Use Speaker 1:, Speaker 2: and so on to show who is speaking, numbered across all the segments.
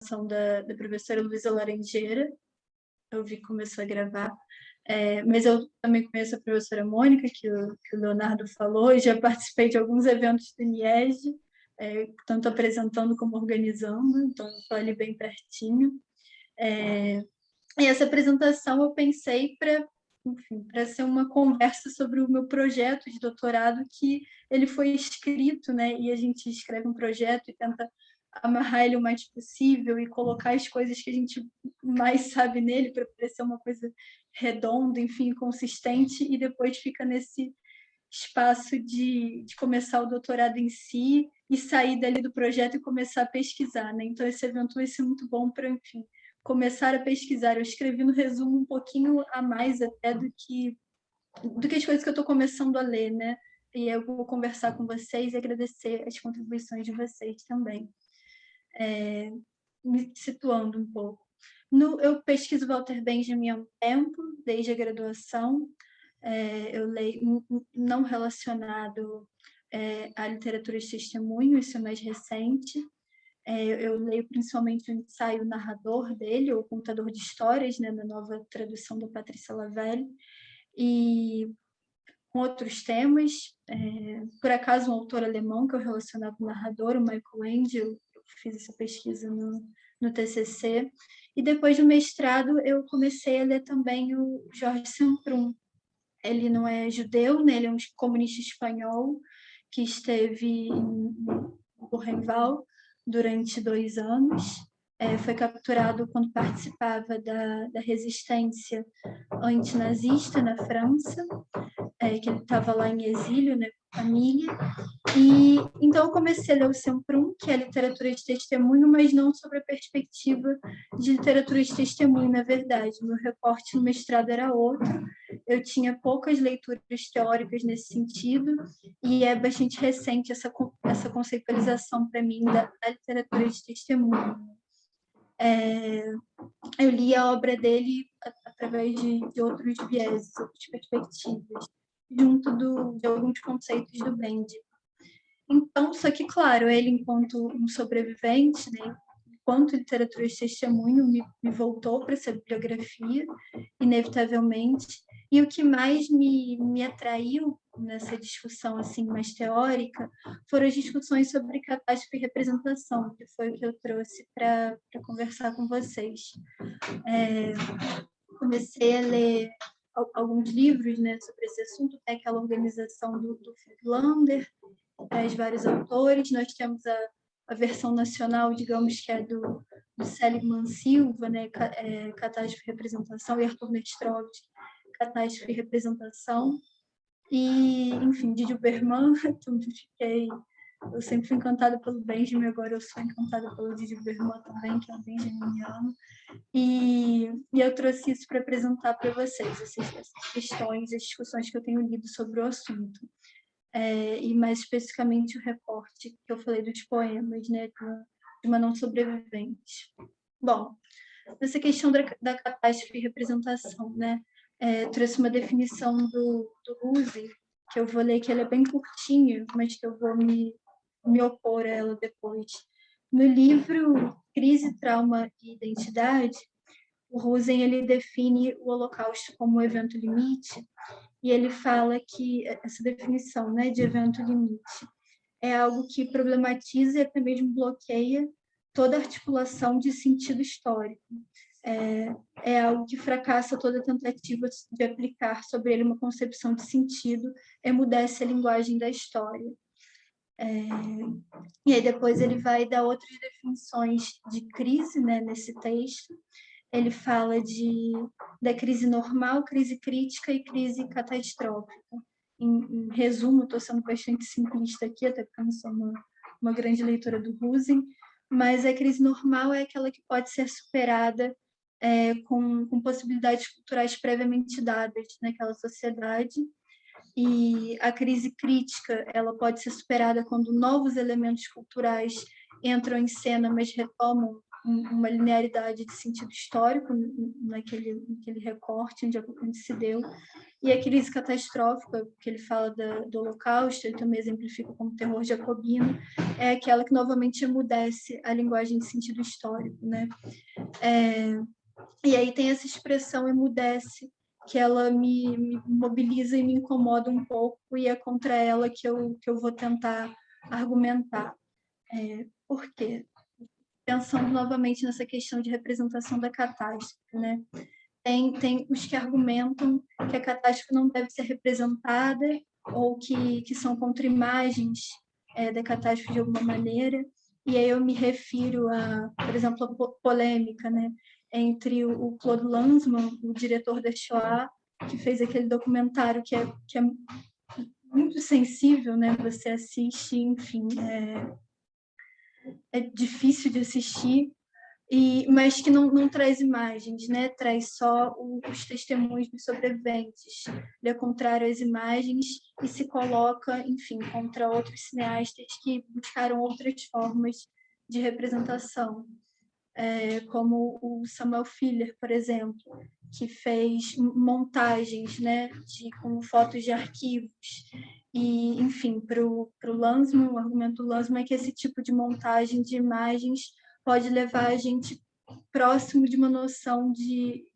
Speaker 1: da professora Luísa Laranjeira, eu vi que começou a gravar, mas eu também conheço a professora Mônica, que o Leonardo falou, e já participei de alguns eventos do INIESD, tanto apresentando como organizando, então estou ali bem pertinho. E essa apresentação eu pensei para ser uma conversa sobre o meu projeto de doutorado, que ele foi escrito, né? E a gente escreve um projeto e tenta amarrar ele o mais possível e colocar as coisas que a gente mais sabe nele para parecer uma coisa redonda, enfim, consistente, e depois fica nesse espaço de começar o doutorado em si e sair dali do projeto e começar a pesquisar, né? Então esse evento vai ser muito bom para, enfim, começar a pesquisar. Eu escrevi no resumo um pouquinho a mais até do que as coisas que eu estou começando a ler, né? E eu vou conversar com vocês e agradecer as contribuições de vocês também. Me situando um pouco. Eu pesquiso Walter Benjamin há um tempo, desde a graduação. Eu leio não relacionado à literatura de testemunho, isso é mais recente. Eu leio principalmente o ensaio narrador dele, o contador de histórias, né, na nova tradução da Patrícia Lavelle, e com outros temas. Por acaso, um autor alemão que eu relacionava ao narrador, o Michael Ende, eu fiz essa pesquisa no TCC. E depois do mestrado, eu comecei a ler também o Jorge Semprún. Ele não é judeu, né? Ele é um comunista espanhol que esteve em Buchenwald durante 2 anos. Foi capturado quando participava da resistência antinazista na França, que ele estava lá em exílio, né, com a família. E então eu comecei a ler o Semprún, que é literatura de testemunho, mas não sobre a perspectiva de literatura de testemunho, na verdade. Meu recorte no mestrado era outro. Eu tinha poucas leituras teóricas nesse sentido, e é bastante recente essa conceitualização para mim da literatura de testemunho. Eu li a obra dele através de outros vieses, outras perspectivas, junto de alguns conceitos do Bendy. Então, só que, claro, ele, enquanto um sobrevivente, né, enquanto literatura de testemunho, me voltou para essa bibliografia, inevitavelmente. E o que mais me atraiu nessa discussão assim mais teórica foram as discussões sobre catástrofe e representação, que foi o que eu trouxe para conversar com vocês. Comecei a ler alguns livros, né, sobre esse assunto, tem aquela organização do Friedlander, traz vários autores. Nós temos a versão nacional, digamos, que é do Seligman Silva, né, Catástrofe e Representação, e Arthur Nestrovsky, Catástrofe e Representação. E, enfim, Didi Berman, eu sempre fui encantada pelo Benjamin, agora eu sou encantada pelo Didi Berman também, que é um benjaminiano. E eu trouxe isso para apresentar para vocês, essas questões, as discussões que eu tenho lido sobre o assunto. E mais especificamente o recorte que eu falei dos poemas, né, de uma não sobrevivente. Bom, nessa questão da catástrofe e representação, né, trouxe uma definição do Ruse, que eu vou ler, que ela é bem curtinha, mas que eu vou me opor a ela depois. No livro Crise, Trauma e Identidade, o Rosen ele define o Holocausto como um evento limite, e ele fala que essa definição, né, de evento limite é algo que problematiza e até mesmo bloqueia toda articulação de sentido histórico. É algo que fracassa toda tentativa de aplicar sobre ele uma concepção de sentido, emudece a linguagem da história. E aí depois ele vai dar outras definições de crise, né, nesse texto. Ele fala da crise normal, crise crítica e crise catastrófica. Em resumo, estou sendo bastante simplista aqui, até porque eu não sou uma grande leitora do Rosen, mas a crise normal é aquela que pode ser superada com possibilidades culturais previamente dadas naquela sociedade. E a crise crítica ela pode ser superada quando novos elementos culturais entram em cena, mas retomam uma linearidade de sentido histórico naquele recorte onde se deu. E a crise catastrófica, que ele fala do Holocausto, ele também exemplifica como terror jacobino, é aquela que novamente emudece a linguagem de sentido histórico, né? E aí tem essa expressão emudece, que ela me mobiliza e me incomoda um pouco, e é contra ela que eu vou tentar argumentar. Por quê? Pensando novamente nessa questão de representação da catástrofe, né? Tem os que argumentam que a catástrofe não deve ser representada ou que são contra imagens da catástrofe de alguma maneira, e aí eu me refiro a, por exemplo, a polêmica, né, entre o Claude Lanzmann, o diretor da Shoah, que fez aquele documentário que é muito sensível, né, você assiste, enfim, é difícil de assistir, mas que não traz imagens, né? Traz só os testemunhos dos sobreviventes. Ele é contrário às imagens e se coloca, enfim, contra outros cineastas que buscaram outras formas de representação, como o Samuel Fuller, por exemplo, que fez montagens, né, com fotos de arquivos. E, enfim, para o Lanzmann, o argumento do Lanzmann é que esse tipo de montagem de imagens pode levar a gente próximo de uma noção de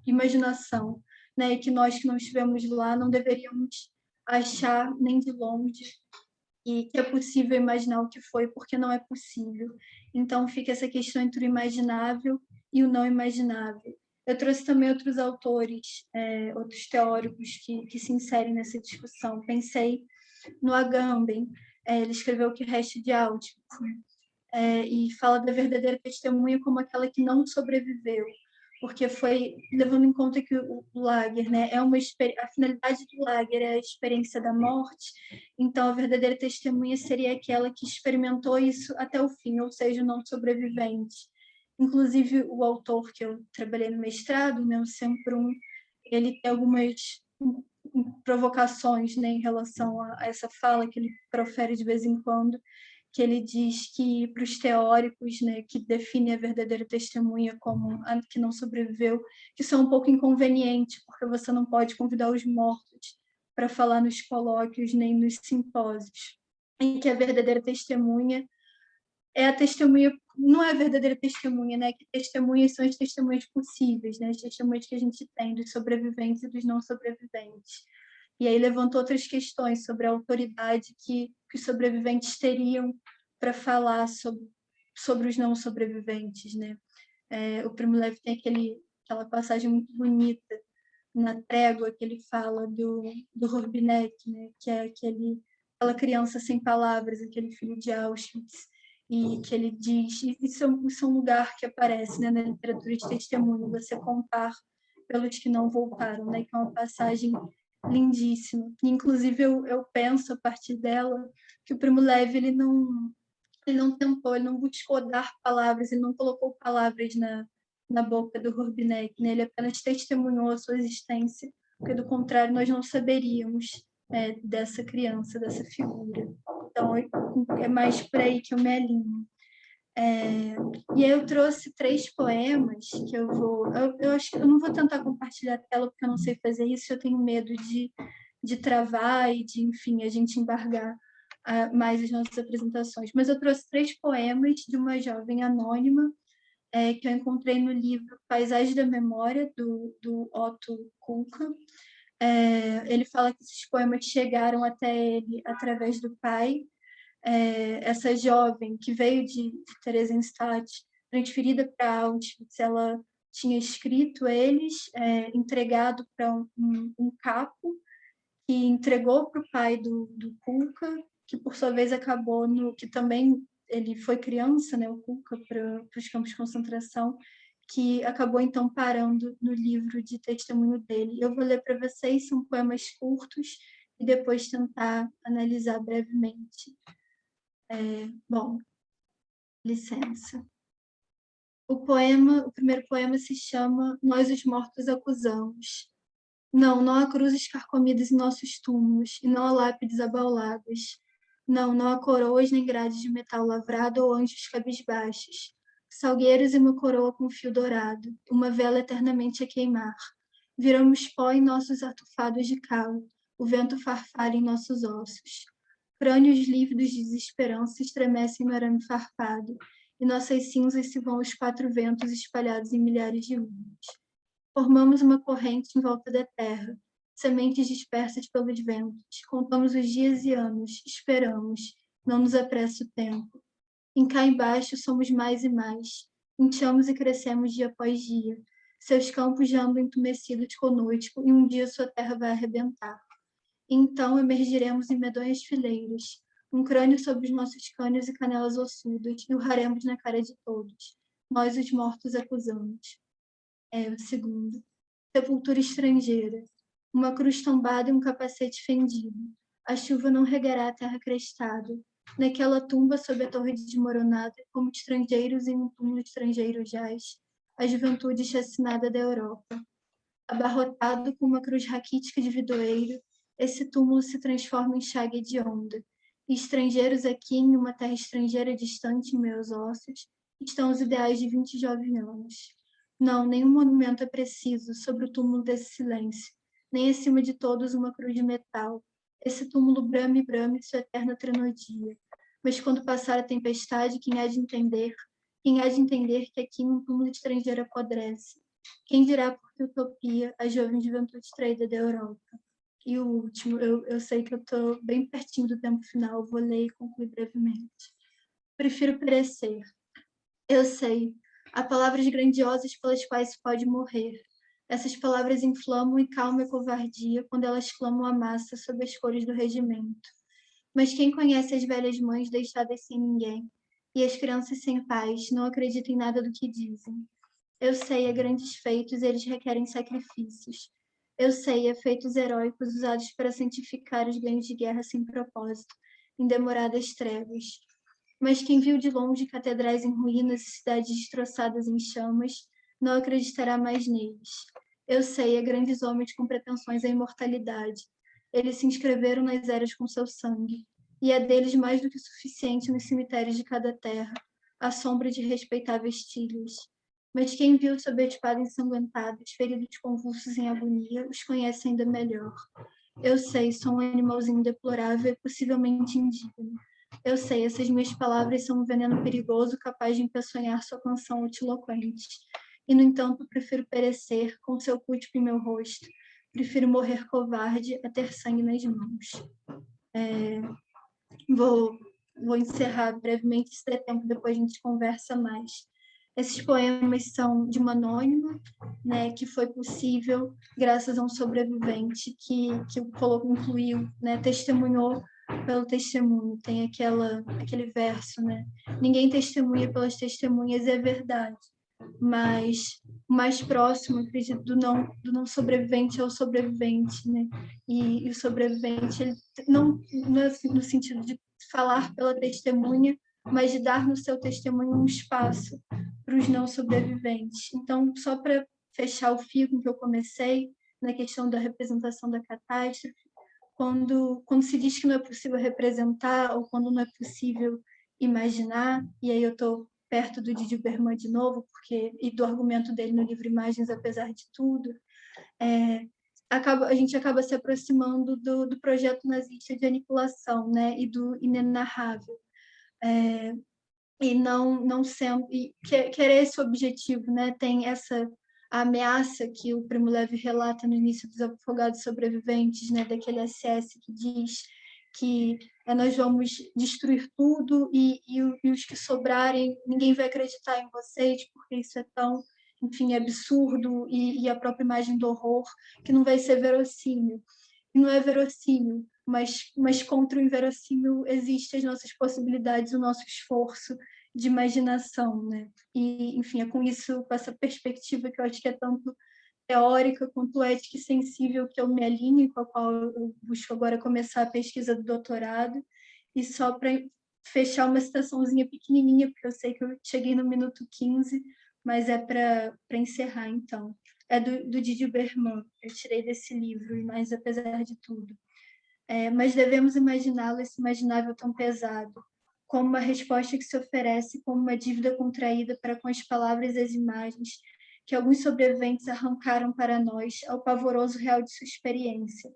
Speaker 1: imaginação, né? E que nós que não estivemos lá não deveríamos achar nem de longe e que é possível imaginar o que foi, porque não é possível. Então, fica essa questão entre o imaginável e o não imaginável. Eu trouxe também outros autores, outros teóricos que se inserem nessa discussão. Pensei no Agamben, ele escreveu O que Resta de Auschwitz, né? E fala da verdadeira testemunha como aquela que não sobreviveu, porque foi levando em conta que o lager, né, a finalidade do lager é a experiência da morte, então a verdadeira testemunha seria aquela que experimentou isso até o fim, ou seja, o não sobrevivente. Inclusive, o autor que eu trabalhei no mestrado, né, o Semprún, ele tem algumas provocações, né, em relação a essa fala que ele profere de vez em quando, que ele diz que para os teóricos, né, que definem a verdadeira testemunha como a que não sobreviveu, que isso é um pouco inconveniente, porque você não pode convidar os mortos para falar nos colóquios nem nos simpósios, em que a verdadeira testemunha é a testemunha, não é a verdadeira testemunha, né? Que testemunhas são as testemunhas possíveis, né? As testemunhas que a gente tem dos sobreviventes e dos não sobreviventes. E aí levantou outras questões sobre a autoridade que os sobreviventes teriam para falar sobre os não sobreviventes, né? O Primo Levi tem aquela passagem muito bonita na Trégua, que ele fala do Robinek, né? Que é aquela criança sem palavras, aquele filho de Auschwitz, e que ele diz, isso é um lugar que aparece, né, na literatura de testemunho, você contar pelos que não voltaram, né? Que é uma passagem lindíssima. Inclusive, eu penso, a partir dela, que o Primo Levi, ele não tentou, ele não buscou dar palavras, ele não colocou palavras na boca do Robinek, né? Ele apenas testemunhou a sua existência, porque, do contrário, nós não saberíamos dessa criança, dessa figura. Então, é mais por aí que eu me alinho. E aí eu trouxe 3 poemas que eu acho que eu não vou tentar compartilhar a tela porque eu não sei fazer isso, eu tenho medo de travar e de, enfim, a gente embargar mais as nossas apresentações. Mas eu trouxe 3 poemas de uma jovem anônima que eu encontrei no livro Paisagem da Memória, do Otto Kuhlke. Ele fala que esses poemas chegaram até ele através do pai. Essa jovem que veio de Theresienstadt, transferida para Auschwitz, ela tinha escrito eles, entregado para um capo, que entregou para o pai do Kuhlke, que por sua vez acabou que também ele foi criança, né, o Kuhlke, para os campos de concentração, que acabou então parando no livro de testemunho dele. Eu vou ler para vocês, são poemas curtos, e depois tentar analisar brevemente. Bom, licença. O primeiro poema se chama Nós os Mortos Acusamos. Não há cruzes carcomidas em nossos túmulos, e não há lápides abauladas. Não há coroas nem grades de metal lavrado ou anjos cabisbaixos. salgueiros e uma coroa com fio dourado, uma vela eternamente a queimar. Viramos pó em nossos artufados de cal, o vento farfalha em nossos ossos. Crânios lívidos de desesperança estremecem no arame farpado, e nossas cinzas se vão aos quatro ventos espalhados em milhares de urnas. Formamos uma corrente em volta da terra, sementes dispersas pelos ventos. Contamos os dias e anos, esperamos, não nos apressa o tempo. Em cá embaixo somos mais e mais, inchamos e crescemos dia após dia. Seus campos já andam entumecidos conosco e um dia sua terra vai arrebentar. Então emergiremos em medonhas fileiras, um crânio sobre os nossos cânions e canelas ossudas, e urraremos na cara de todos. Nós, os mortos, acusamos. O segundo. Sepultura estrangeira. Uma cruz tombada e um capacete fendido. A chuva não regará a terra crestada. Naquela tumba sob a torre desmoronada, como estrangeiros em um túmulo estrangeiro jaz, a juventude chacinada da Europa. Abarrotado com uma cruz raquítica de vidroeiro, esse túmulo se transforma em chaga hedionda. E estrangeiros aqui, em uma terra estrangeira distante em meus ossos, estão os ideais de 20 jovens anos. Não, nenhum monumento é preciso sobre o túmulo desse silêncio, nem acima de todos uma cruz de metal. Esse túmulo brame e brame sua eterna trinodia. Mas quando passar a tempestade, quem há de entender que aqui um túmulo estrangeiro apodrece? Quem dirá por que utopia a jovem juventude traída da Europa? E o último, eu sei que eu estou bem pertinho do tempo final, vou ler e concluir brevemente. Prefiro perecer. Eu sei, há palavras grandiosas pelas quais se pode morrer. Essas palavras inflamam e calmam a covardia quando elas clamam a massa sob as cores do regimento. Mas quem conhece as velhas mães deixadas sem ninguém e as crianças sem pais não acredita em nada do que dizem. Eu sei, há grandes feitos, eles requerem sacrifícios. Eu sei, há feitos heróicos usados para santificar os ganhos de guerra sem propósito, em demoradas trevas. Mas quem viu de longe catedrais em ruínas e cidades destroçadas em chamas, não acreditará mais neles. Eu sei, há grandes homens com pretensões à imortalidade. Eles se inscreveram nas eras com seu sangue, e é deles mais do que suficiente nos cemitérios de cada terra, à sombra de respeitáveis tilhas. Mas quem viu sob a espada ensanguentados, feridos convulsos em agonia, os conhece ainda melhor. Eu sei, sou um animalzinho deplorável e possivelmente indigno. Eu sei, essas minhas palavras são um veneno perigoso capaz de empeçonhar sua canção utiloquente. E, no entanto, prefiro perecer com seu cúspide em meu rosto. Prefiro morrer covarde a ter sangue nas mãos. Vou encerrar brevemente, se der tempo, depois a gente conversa mais. Esses poemas são de uma anônima, né, que foi possível graças a um sobrevivente que incluiu, né, testemunhou pelo testemunho. Tem aquele verso, né? Ninguém testemunha pelas testemunhas, é verdade. Mas o mais próximo, acredito, do não sobrevivente é o sobrevivente, né? E o sobrevivente, ele não no sentido de falar pela testemunha, mas de dar no seu testemunho um espaço para os não sobreviventes. Então, só para fechar o fio com que eu comecei, na questão da representação da catástrofe, quando se diz que não é possível representar ou quando não é possível imaginar, e aí eu estou perto do Didi Berman de novo, e do argumento dele no livro Imagens Apesar de Tudo, a gente acaba se aproximando do projeto nazista de aniquilação, né, e do inenarrável. E não sendo, que era esse o objetivo, né? Tem essa ameaça que o Primo Levi relata no início dos Afogados Sobreviventes, né? Daquele SS que diz que nós vamos destruir tudo e os que sobrarem, ninguém vai acreditar em vocês, porque isso é tão, enfim, absurdo, e a própria imagem do horror, que não vai ser verossímil. E não é verossímil, mas contra o inverossímil existem as nossas possibilidades, o nosso esforço de imaginação, né? E, enfim, é com isso, com essa perspectiva que eu acho que é tanto teórica quanto ética e sensível que eu me alinho, com a qual eu busco agora começar a pesquisa do doutorado. E só para fechar uma citaçãozinha pequenininha, porque eu sei que eu cheguei no minuto 15, mas é para encerrar, então. É do Didi Berman, eu tirei desse livro, mas apesar de tudo. Mas devemos imaginá-lo, esse imaginável tão pesado, como uma resposta que se oferece como uma dívida contraída para com as palavras e as imagens que alguns sobreviventes arrancaram para nós ao pavoroso real de sua experiência.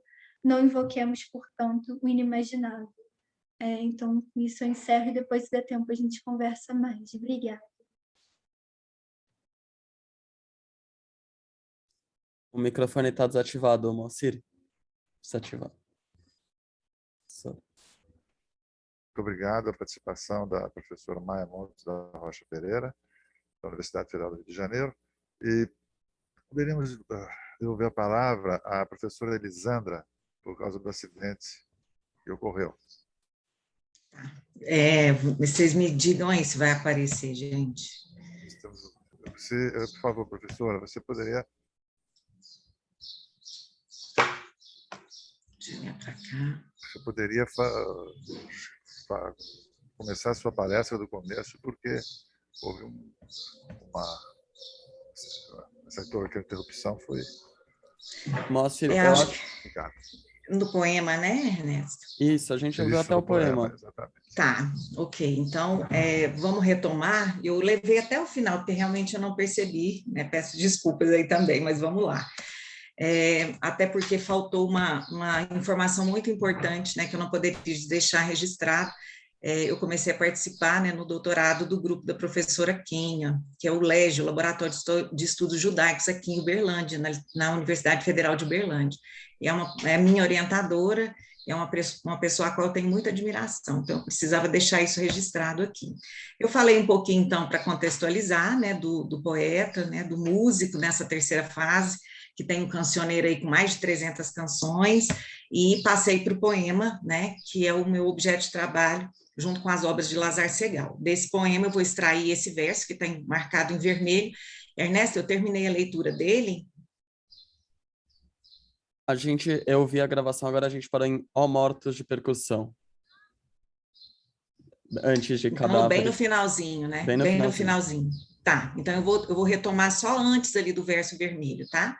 Speaker 1: Não invoquemos, portanto, o inimaginável. Então, com isso eu encerro e depois, se der tempo, a gente conversa mais. Obrigada.
Speaker 2: O microfone está desativado, Moacir. Desativar.
Speaker 3: Muito obrigado à participação da professora Maia Montes da Rocha Pereira, da Universidade Federal do Rio de Janeiro. E poderíamos devolver a palavra à professora Elisandra, por causa do acidente que ocorreu.
Speaker 4: Vocês me digam aí se vai aparecer, gente.
Speaker 3: Por favor, professora, você poderia...
Speaker 4: Para cá.
Speaker 3: Você poderia começar a sua palestra do começo, porque houve essa interrupção foi...
Speaker 2: Moacir,
Speaker 4: eu acho no poema, né, Ernesto?
Speaker 2: Isso, a gente ouviu até o poema.
Speaker 3: Exatamente.
Speaker 4: Tá, ok. Então, vamos retomar. Eu levei até o final, porque realmente eu não percebi, né? Peço desculpas aí também, mas vamos lá. Até porque faltou uma informação muito importante, né, que eu não poderia deixar registrado. Eu comecei a participar, né, no doutorado do grupo da professora Kênia, que é o LEGE, o Laboratório de Estudos Judaicos, aqui em Uberlândia, na Universidade Federal de Uberlândia. E é a minha orientadora, é uma pessoa a qual eu tenho muita admiração, então eu precisava deixar isso registrado aqui. Eu falei um pouquinho, então, para contextualizar, né, do poeta, né, do músico nessa terceira fase, que tem um cancioneiro aí com mais de 300 canções, e passei para o poema, né, que é o meu objeto de trabalho, junto com as obras de Lazar Segal. Desse poema eu vou extrair esse verso, que está marcado em vermelho. Ernesto, eu terminei a leitura dele.
Speaker 2: Eu ouvi a gravação, agora a gente parou em Ó Mortos de Percussão. Antes de cadáveres.
Speaker 4: Então, bem no finalzinho, né? Bem no finalzinho. Tá, então eu vou retomar só antes ali do verso vermelho, tá?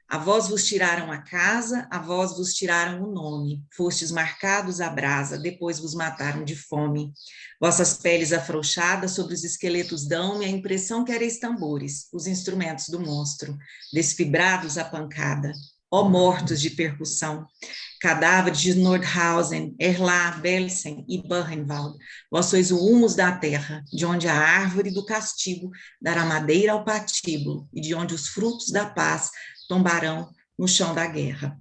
Speaker 4: A vós vos tiraram a casa, a vós vos tiraram o nome, fostes marcados à brasa, depois vos mataram de fome. Vossas peles afrouxadas sobre os esqueletos dão-me a impressão que ereis tambores, os instrumentos do monstro, desfibrados à pancada, ó mortos de percussão, cadáveres de Nordhausen, Erlá, Belsen e Buchenwald, vós sois o humus da terra, de onde a árvore do castigo dará madeira ao patíbulo, e de onde os frutos da paz tombarão no chão da guerra.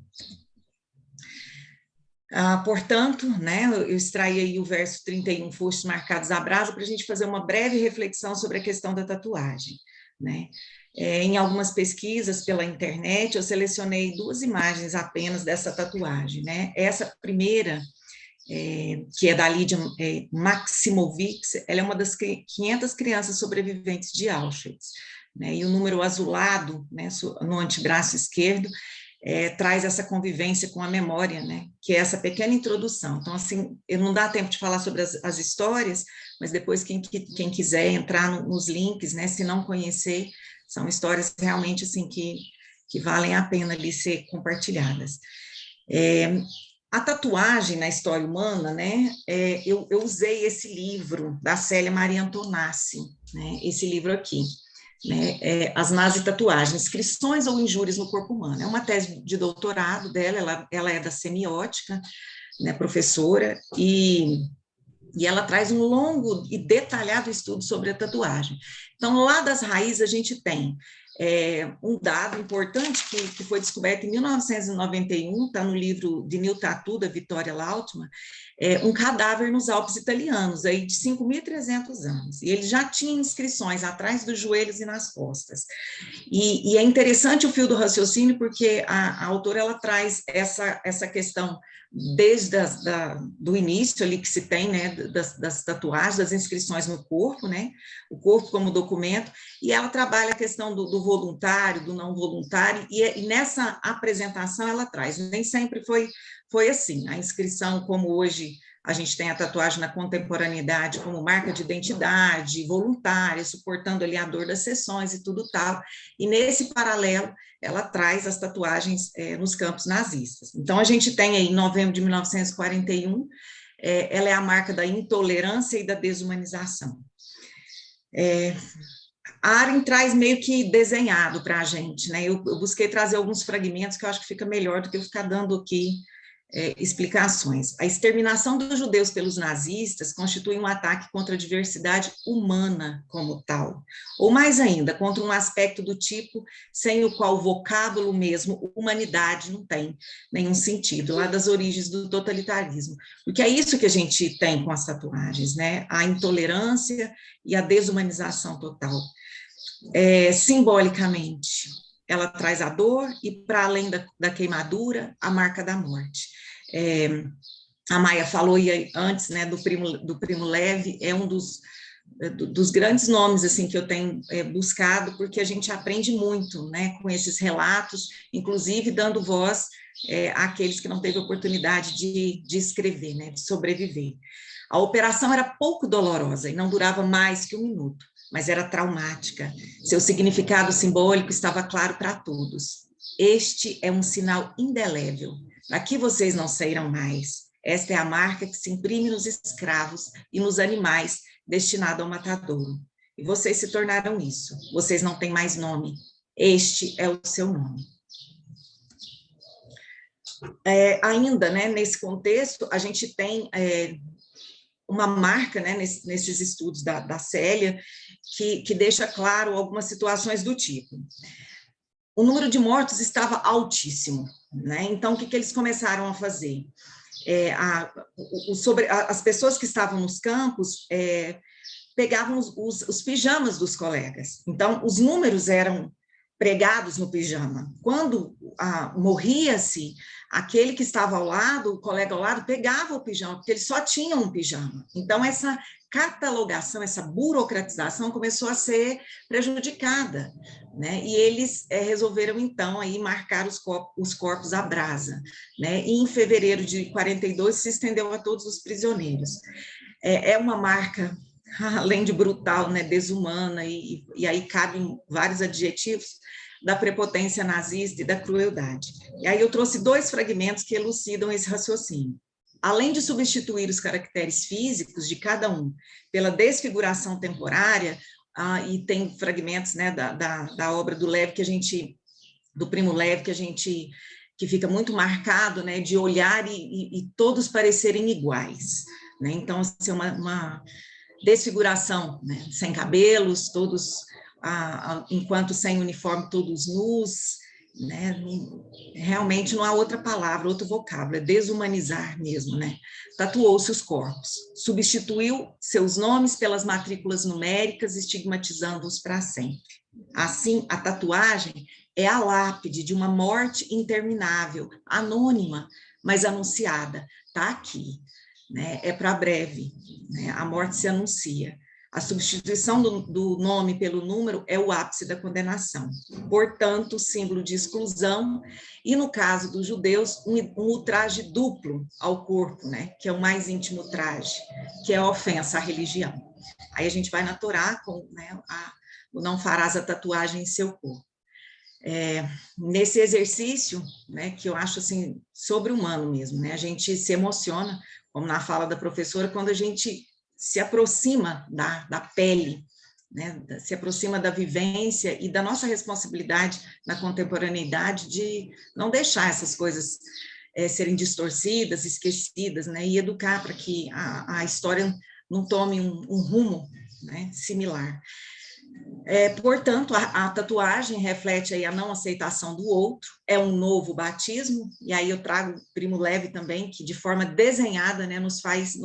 Speaker 4: Portanto, né, eu extraí aí o verso 31, fostes marcados à brasa, para a gente fazer uma breve reflexão sobre a questão da tatuagem, né? Em algumas pesquisas pela internet, eu selecionei 2 imagens apenas dessa tatuagem, né? Essa primeira, que é da Lídia Maximovics, ela é uma das 500 crianças sobreviventes de Auschwitz, né? E o número azulado, né, no antebraço esquerdo, traz essa convivência com a memória, né, que é essa pequena introdução. Então, assim, não dá tempo de falar sobre as histórias, mas depois quem quiser entrar nos links, né, se não conhecer, são histórias realmente, assim, que valem a pena ali ser compartilhadas. A tatuagem na história humana, né, eu usei esse livro da Célia Maria Antonassi, né, esse livro aqui, né, As Nazi-Tatuagens, Inscrições ou Injúrias no Corpo Humano. É uma tese de doutorado dela, ela é da semiótica, né, professora, e ela traz um longo e detalhado estudo sobre a tatuagem. Então, lá das raízes, a gente tem um dado importante que foi descoberto em 1991, está no livro de New Tattoo, da Vittoria Lautmann, um cadáver nos Alpes italianos, aí de 5.300 anos, e ele já tinha inscrições atrás dos joelhos e nas costas. E é interessante o fio do raciocínio, porque a autora ela traz essa questão desde do início ali que se tem, né, das tatuagens, das inscrições no corpo, né, o corpo como documento, e ela trabalha a questão do voluntário, do não voluntário, e nessa apresentação ela traz, nem sempre foi assim, a inscrição como hoje a gente tem a tatuagem na contemporaneidade como marca de identidade, voluntária, suportando ali a dor das sessões e tudo tal, e nesse paralelo ela traz as tatuagens nos campos nazistas. Então a gente tem aí, em novembro de 1941, ela é a marca da intolerância e da desumanização. A Aren traz meio que desenhado para a gente, né? Eu busquei trazer alguns fragmentos que eu acho que fica melhor do que eu ficar dando aqui explicações. A exterminação dos judeus pelos nazistas constitui um ataque contra a diversidade humana como tal, ou mais ainda, contra um aspecto do tipo sem o qual o vocábulo mesmo, humanidade, não tem nenhum sentido, lá das origens do totalitarismo. Porque é isso que a gente tem com as tatuagens, né? A intolerância e a desumanização total. Simbolicamente, ela traz a dor e, para além da queimadura, a marca da morte. A Maia falou antes, né, do Primo Levi, é um dos grandes nomes assim que eu tenho buscado, porque a gente aprende muito, né, com esses relatos, inclusive dando voz àqueles que não teve oportunidade de escrever, né, de sobreviver. A operação era pouco dolorosa e não durava mais que 1 minuto, mas era traumática. Seu significado simbólico estava claro para todos. Este é um sinal indelével. Daqui vocês não sairão mais. Esta é a marca que se imprime nos escravos e nos animais destinado ao matadouro. E vocês se tornaram isso. Vocês não têm mais nome. Este é o seu nome. Ainda, né, nesse contexto, a gente tem uma marca, né, nesses estudos da Célia, que deixa claro algumas situações do tipo. O número de mortos estava altíssimo, né? Então, o que eles começaram a fazer? As pessoas que estavam nos campos pegavam os pijamas dos colegas. Então, os números eram pregados no pijama. Quando morria-se, aquele que estava ao lado, o colega ao lado, pegava o pijama, porque eles só tinham um pijama. Então, essa catalogação, essa burocratização começou a ser prejudicada, né? E eles resolveram, então, aí marcar os corpos à brasa, né? E em fevereiro de 42 se estendeu a todos os prisioneiros. É uma marca, além de brutal, né, desumana, e aí cabem vários adjetivos, da prepotência nazista e da crueldade. E aí eu trouxe 2 fragmentos que elucidam esse raciocínio. Além de substituir os caracteres físicos de cada um pela desfiguração temporária, e tem fragmentos, né, da obra do Levi, do Primo Levi, que fica muito marcado, né, de olhar e todos parecerem iguais, né? Então, assim, uma desfiguração, né, sem cabelos, todos, enquanto sem uniforme, todos nus, né? Realmente não há outra palavra, outro vocábulo, é desumanizar mesmo, né? Tatuou-se os corpos, substituiu seus nomes pelas matrículas numéricas, estigmatizando-os para sempre. Assim, a tatuagem é a lápide de uma morte interminável, anônima, mas anunciada. Está aqui, né? É para breve, né? A morte se anuncia. A substituição do nome pelo número é o ápice da condenação. Portanto, símbolo de exclusão, e no caso dos judeus, um ultraje duplo ao corpo, né? Que é o mais íntimo traje, que é a ofensa à religião. Aí a gente vai na Torá com, né, o não farás a tatuagem em seu corpo. Nesse exercício, né, que eu acho assim, sobre-humano mesmo, né? A gente se emociona, como na fala da professora, quando a gente se aproxima da pele, né, se aproxima da vivência e da nossa responsabilidade na contemporaneidade de não deixar essas coisas serem distorcidas, esquecidas, né, e educar para que a história não tome um rumo, né, similar. Portanto, a tatuagem reflete aí a não aceitação do outro, é um novo batismo, e aí eu trago o Primo Levi também, que de forma desenhada, né, nos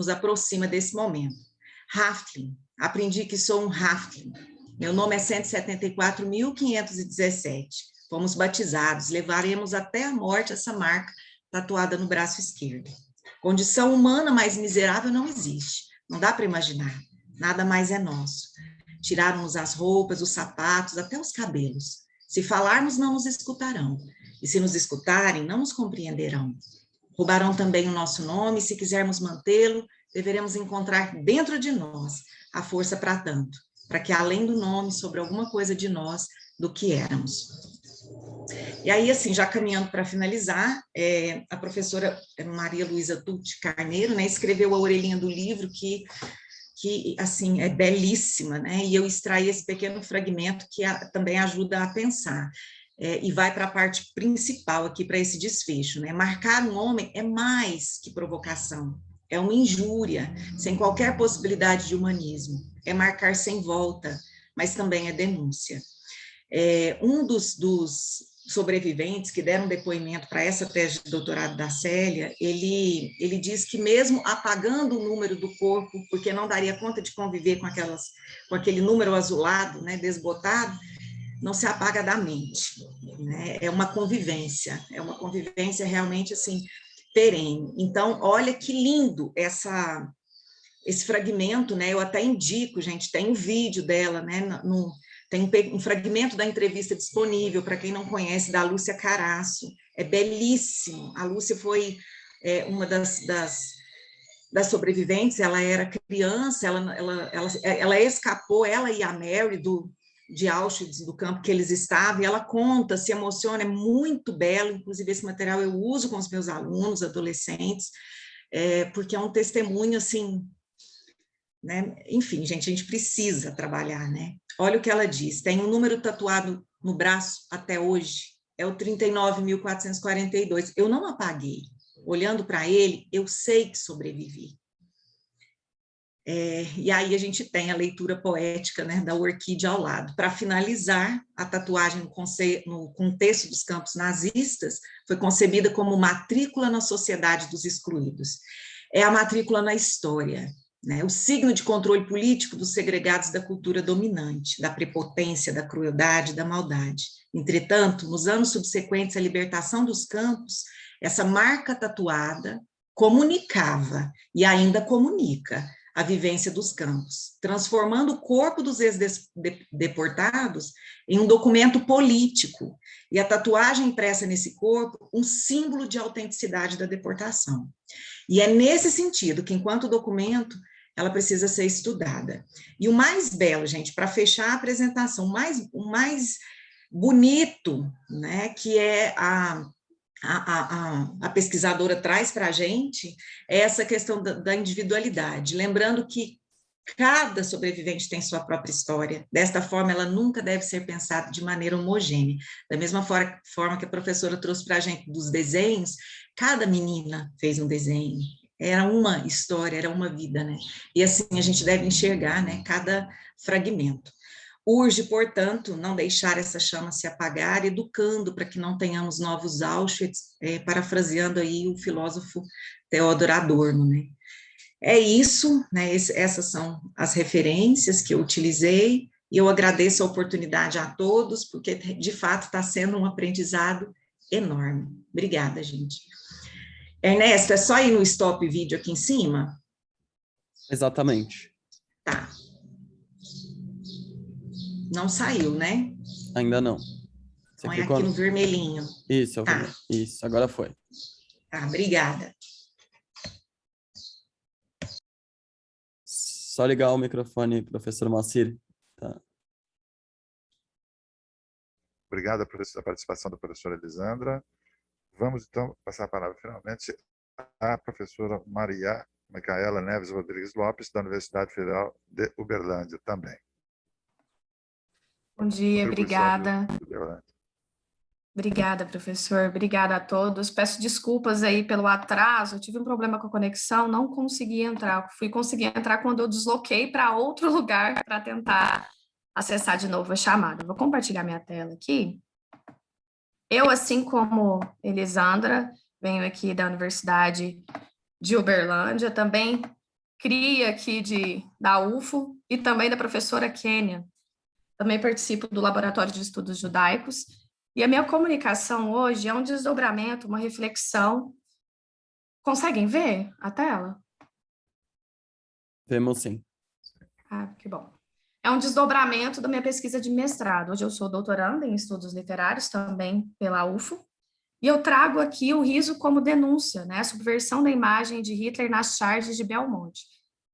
Speaker 4: aproxima desse momento. Haftling, aprendi que sou um Haftling, meu nome é 174.517, fomos batizados, levaremos até a morte essa marca tatuada no braço esquerdo. Condição humana mais miserável não existe, não dá para imaginar, nada mais é nosso. Tiraram-nos as roupas, os sapatos, até os cabelos. Se falarmos, não nos escutarão. E se nos escutarem, não nos compreenderão. Roubarão também o nosso nome, e se quisermos mantê-lo, deveremos encontrar dentro de nós a força para tanto, para que além do nome, sobre alguma coisa de nós, do que éramos. E aí, assim, já caminhando para finalizar, a professora Maria Luísa Tucci Carneiro, né, escreveu a orelhinha do livro, que assim, é belíssima, né, e eu extraí esse pequeno fragmento que também ajuda a pensar. E vai para a parte principal aqui, para esse desfecho, né? Marcar um homem é mais que provocação, é uma injúria, sem qualquer possibilidade de humanismo, é marcar sem volta, mas também é denúncia. Um dos sobreviventes que deram depoimento para essa tese de doutorado da Célia, ele diz que mesmo apagando o número do corpo, porque não daria conta de conviver com aquele número azulado, né, desbotado, não se apaga da mente, né? É uma convivência realmente, assim, perene. Então, olha que lindo esse fragmento, né? Eu até indico, gente, tem um vídeo dela, né? Tem um fragmento da entrevista disponível, para quem não conhece, da Lúcia Carasso, é belíssimo. A Lúcia foi uma das sobreviventes, ela era criança, ela escapou, ela e a Mary, de Auschwitz, do campo que eles estavam, e ela conta, se emociona, é muito belo, inclusive esse material eu uso com os meus alunos, adolescentes, porque é um testemunho, assim, né? Enfim, gente, a gente precisa trabalhar, né? Olha o que ela diz, tem um número tatuado no braço até hoje, é o 39.442, eu não apaguei, olhando para ele, eu sei que sobrevivi. E aí a gente tem a leitura poética, né, da orquídea ao lado. Para finalizar, a tatuagem no contexto dos campos nazistas foi concebida como matrícula na sociedade dos excluídos. É a matrícula na história, né, o signo de controle político dos segregados da cultura dominante, da prepotência, da crueldade, da maldade. Entretanto, nos anos subsequentes à libertação dos campos, essa marca tatuada comunicava, e ainda comunica, a vivência dos campos, transformando o corpo dos ex-deportados em um documento político, e a tatuagem impressa nesse corpo, um símbolo de autenticidade da deportação. E é nesse sentido que, enquanto documento, ela precisa ser estudada. E o mais belo, gente, para fechar a apresentação, o mais bonito, né, que é a pesquisadora traz para a gente essa questão da individualidade, lembrando que cada sobrevivente tem sua própria história, desta forma ela nunca deve ser pensada de maneira homogênea, da mesma forma que a professora trouxe para a gente dos desenhos, cada menina fez um desenho, era uma história, era uma vida, né? E assim a gente deve enxergar, né, cada fragmento. Urge, portanto, não deixar essa chama se apagar, educando para que não tenhamos novos Auschwitz, parafraseando aí o filósofo Theodor Adorno, né? É isso, né? Essas são as referências que eu utilizei, e eu agradeço a oportunidade a todos, porque de fato está sendo um aprendizado enorme. Obrigada, gente. Ernesto, é só ir no stop vídeo aqui em cima?
Speaker 2: Exatamente.
Speaker 4: Tá. Não saiu, né?
Speaker 2: Ainda não. Você
Speaker 4: Põe
Speaker 2: clicou
Speaker 4: aqui no vermelhinho.
Speaker 2: Isso,
Speaker 4: Tá.
Speaker 2: Isso, agora foi.
Speaker 4: Tá, obrigada.
Speaker 2: Só ligar o microfone, professor Moacir. Tá.
Speaker 3: Obrigado pela participação da professora Elisandra. Vamos, então, passar a palavra, finalmente, à professora Maria Micaela Neves Rodrigues Lopes, da Universidade Federal de Uberlândia, também.
Speaker 5: Bom dia, obrigada. Obrigada, professor. Obrigada a todos. Peço desculpas aí pelo atraso. Eu tive um problema com a conexão, não consegui entrar. Fui conseguir entrar quando eu desloquei para outro lugar para tentar acessar de novo a chamada. Vou compartilhar minha tela aqui. Eu, assim como Elisandra, venho aqui da Universidade de Uberlândia, também cria aqui da UFO e também da professora Kênia. Também participo do Laboratório de Estudos Judaicos, e a minha comunicação hoje é um desdobramento, uma reflexão. Conseguem ver a tela?
Speaker 2: Vemos sim.
Speaker 5: Ah, que bom. É um desdobramento da minha pesquisa de mestrado. Hoje eu sou doutoranda em estudos literários, também pela UFO, e eu trago aqui o riso como denúncia, né? A subversão da imagem de Hitler nas charges de Belmonte.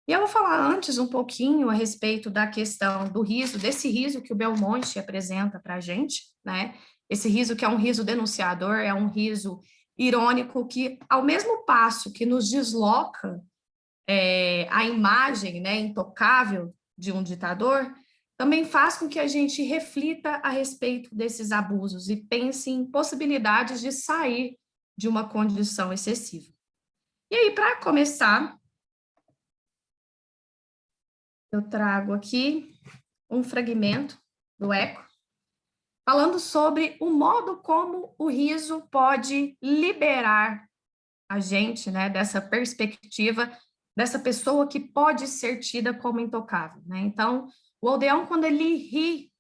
Speaker 5: E eu vou falar antes um pouquinho a respeito da questão do riso, desse riso que o Belmonte apresenta para a gente, né? Esse riso que é um riso denunciador, é um riso irônico que, ao mesmo passo que nos desloca a imagem, né, intocável de um ditador, também faz com que a gente reflita a respeito desses abusos e pense em possibilidades de sair de uma condição excessiva. E aí, para começar, eu trago aqui um fragmento do Eco, falando sobre o modo como o riso pode liberar a gente, né, dessa perspectiva, dessa pessoa que pode ser tida como intocável, né? Então, o Odeon, quando ele ri,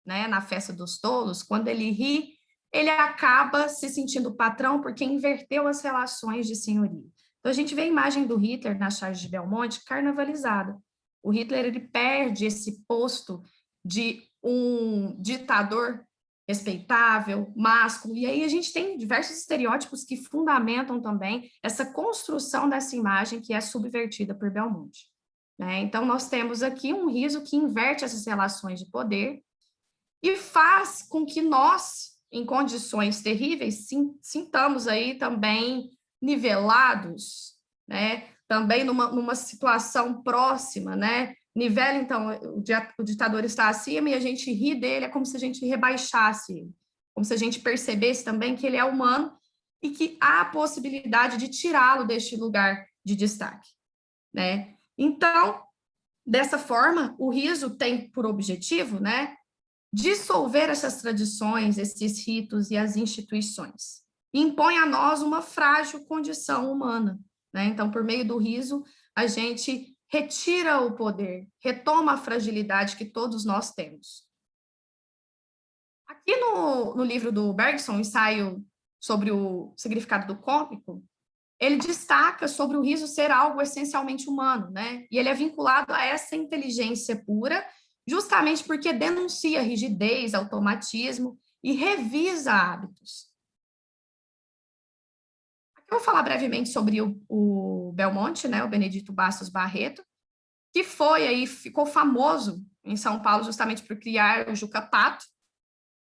Speaker 5: né, na festa dos tolos, quando ele ri, ele acaba se sentindo patrão porque inverteu as relações de senhoria. Então, a gente vê a imagem do Hitler na charge de Belmonte carnavalizada. O Hitler, ele perde esse posto de um ditador respeitável, másculo, e aí a gente tem diversos estereótipos que fundamentam também essa construção dessa imagem que é subvertida por Belmonte, né? Então, nós temos aqui um riso que inverte essas relações de poder e faz com que nós, em condições terríveis, sintamos aí também nivelados, né? Também numa situação próxima, né? Nivela, então, o ditador está acima e a gente ri dele, é como se a gente rebaixasse ele, como se a gente percebesse também que ele é humano e que há a possibilidade de tirá-lo deste lugar de destaque, né? Então, dessa forma, o riso tem por objetivo, né, dissolver essas tradições, esses ritos e as instituições. E impõe a nós uma frágil condição humana, né? Então, por meio do riso, a gente retira o poder, retoma a fragilidade que todos nós temos. Aqui no livro do Bergson, ensaio sobre o significado do cômico, ele destaca sobre o riso ser algo essencialmente humano, né? E ele é vinculado a essa inteligência pura, justamente porque denuncia rigidez, automatismo e revisa hábitos. Aqui eu vou falar brevemente sobre o Belmonte, né? O Benedito Bastos Barreto, que foi aí, ficou famoso em São Paulo justamente por criar o Juca Pato,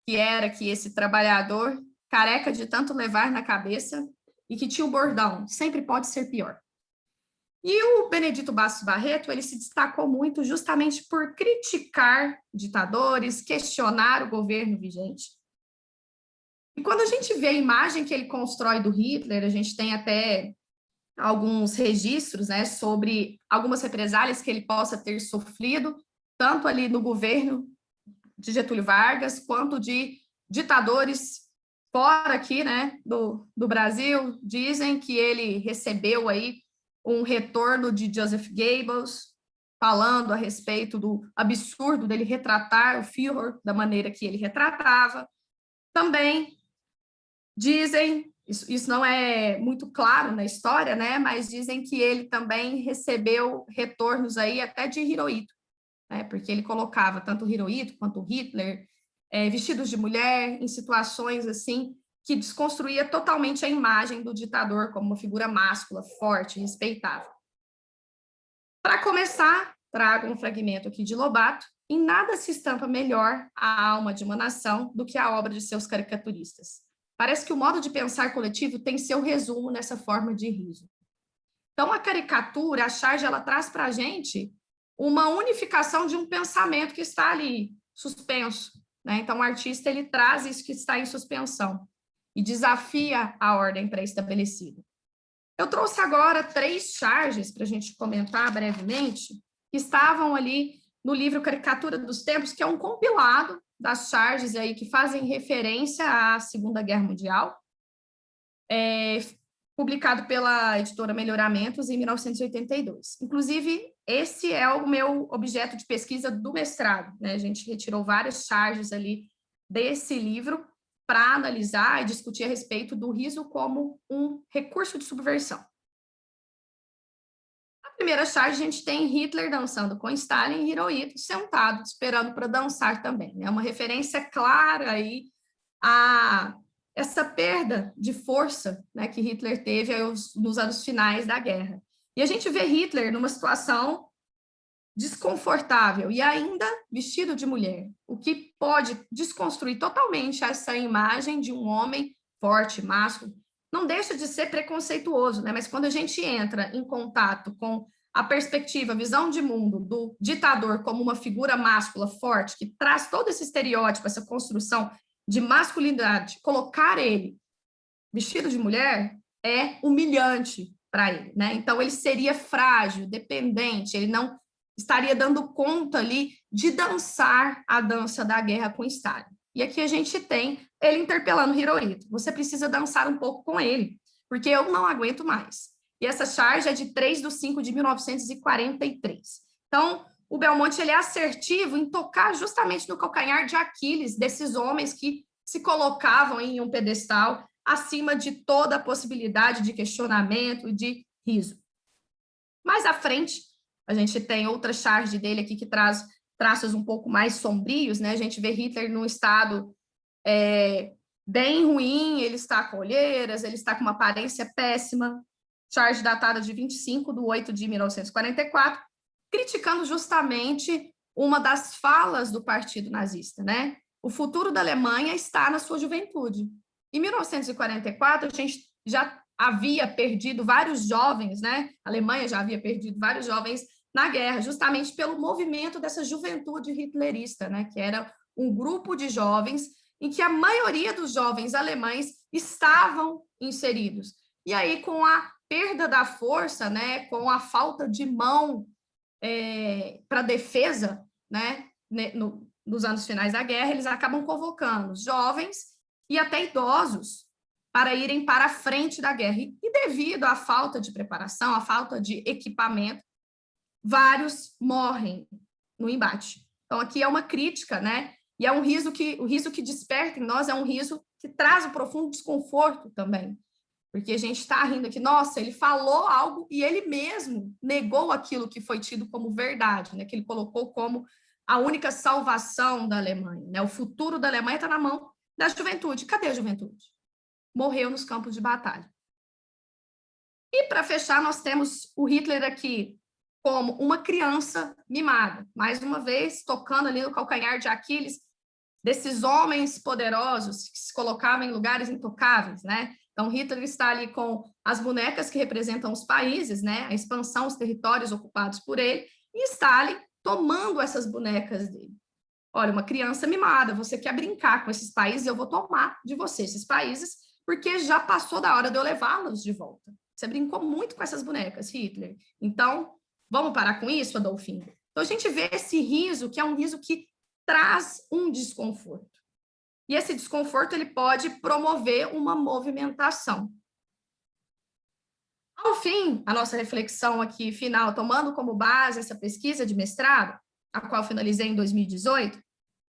Speaker 5: que era que esse trabalhador careca de tanto levar na cabeça e que tinha o bordão, sempre pode ser pior. E o Benedito Bastos Barreto, ele se destacou muito justamente por criticar ditadores, questionar o governo vigente. E quando a gente vê a imagem que ele constrói do Hitler, a gente tem até alguns registros, né, sobre algumas represálias que ele possa ter sofrido, tanto ali no governo de Getúlio Vargas, quanto de ditadores fora aqui, né, do Brasil. Dizem que ele recebeu aí um retorno de Joseph Goebbels, falando a respeito do absurdo dele retratar o Führer da maneira que ele retratava. Também dizem, isso não é muito claro na história, né, mas dizem que ele também recebeu retornos aí até de Hirohito, né, porque ele colocava tanto o Hirohito quanto o Hitler vestidos de mulher, em situações assim, que desconstruía totalmente a imagem do ditador como uma figura máscula, forte, respeitável. Para começar, trago um fragmento aqui de Lobato. Em nada se estampa melhor a alma de uma nação do que a obra de seus caricaturistas. Parece que o modo de pensar coletivo tem seu resumo nessa forma de riso. Então, a caricatura, a charge, ela traz para a gente uma unificação de um pensamento que está ali, suspenso, né? Então, o artista, ele traz isso que está em suspensão e desafia a ordem pré-estabelecida. Eu trouxe agora 3 charges para a gente comentar brevemente, que estavam ali no livro Caricatura dos Tempos, que é um compilado das charges aí que fazem referência à Segunda Guerra Mundial, publicado pela editora Melhoramentos em 1982. Inclusive, esse é o meu objeto de pesquisa do mestrado, né? A gente retirou várias charges ali desse livro para analisar e discutir a respeito do riso como um recurso de subversão. Na primeira charge, a gente tem Hitler dançando com Stalin e Hirohito sentado, esperando para dançar também. É uma referência clara aí a essa perda de força, né, que Hitler teve nos anos finais da guerra. E a gente vê Hitler numa situação desconfortável e ainda vestido de mulher, o que pode desconstruir totalmente essa imagem de um homem forte, másculo. Não deixa de ser preconceituoso, né? Mas quando a gente entra em contato com a perspectiva, a visão de mundo do ditador como uma figura máscula forte, que traz todo esse estereótipo, essa construção de masculinidade, colocar ele vestido de mulher é humilhante para ele, né? Então ele seria frágil, dependente, ele não estaria dando conta ali de dançar a dança da guerra com Stalin. E aqui a gente tem ele interpelando Hirohito. Você precisa dançar um pouco com ele, porque eu não aguento mais. E essa charge é de 3/5/1943. Então, o Belmonte ele é assertivo em tocar justamente no calcanhar de Aquiles desses homens que se colocavam em um pedestal acima de toda a possibilidade de questionamento e de riso. Mais à frente, a gente tem outra charge dele aqui que traz traços um pouco mais sombrios, né? A gente vê Hitler num estado bem ruim, ele está com olheiras, ele está com uma aparência péssima, charge datada de 25/8/1944, criticando justamente uma das falas do Partido Nazista, né? O futuro da Alemanha está na sua juventude. Em 1944, a gente já havia perdido vários jovens, né? A Alemanha já havia perdido vários jovens na guerra, justamente pelo movimento dessa juventude hitlerista, né? Que era um grupo de jovens em que a maioria dos jovens alemães estavam inseridos. E aí, com a perda da força, né? Com a falta de mão para defesa, né? Nos anos finais da guerra, eles acabam convocando jovens e até idosos para irem para a frente da guerra. E devido à falta de preparação, à falta de equipamento, vários morrem no embate. Então, aqui é uma crítica, né? E é o riso que desperta em nós é um riso que traz um profundo desconforto também. Porque a gente está rindo aqui, nossa, ele falou algo e ele mesmo negou aquilo que foi tido como verdade, né? Que ele colocou como a única salvação da Alemanha, né? O futuro da Alemanha está na mão da juventude. Cadê a juventude? Morreu nos campos de batalha. E, para fechar, nós temos o Hitler aqui como uma criança mimada, mais uma vez, tocando ali no calcanhar de Aquiles, desses homens poderosos que se colocavam em lugares intocáveis, né? Então, Hitler está ali com as bonecas que representam os países, né? A expansão, os territórios ocupados por ele, e Stalin tomando essas bonecas dele. Olha, uma criança mimada, você quer brincar com esses países, eu vou tomar de você esses países, porque já passou da hora de eu levá-los de volta. Você brincou muito com essas bonecas, Hitler. Então, vamos parar com isso, Adolfinho? Então, a gente vê esse riso, que é um riso que traz um desconforto. E esse desconforto, ele pode promover uma movimentação. Ao fim, a nossa reflexão aqui final, tomando como base essa pesquisa de mestrado, a qual finalizei em 2018,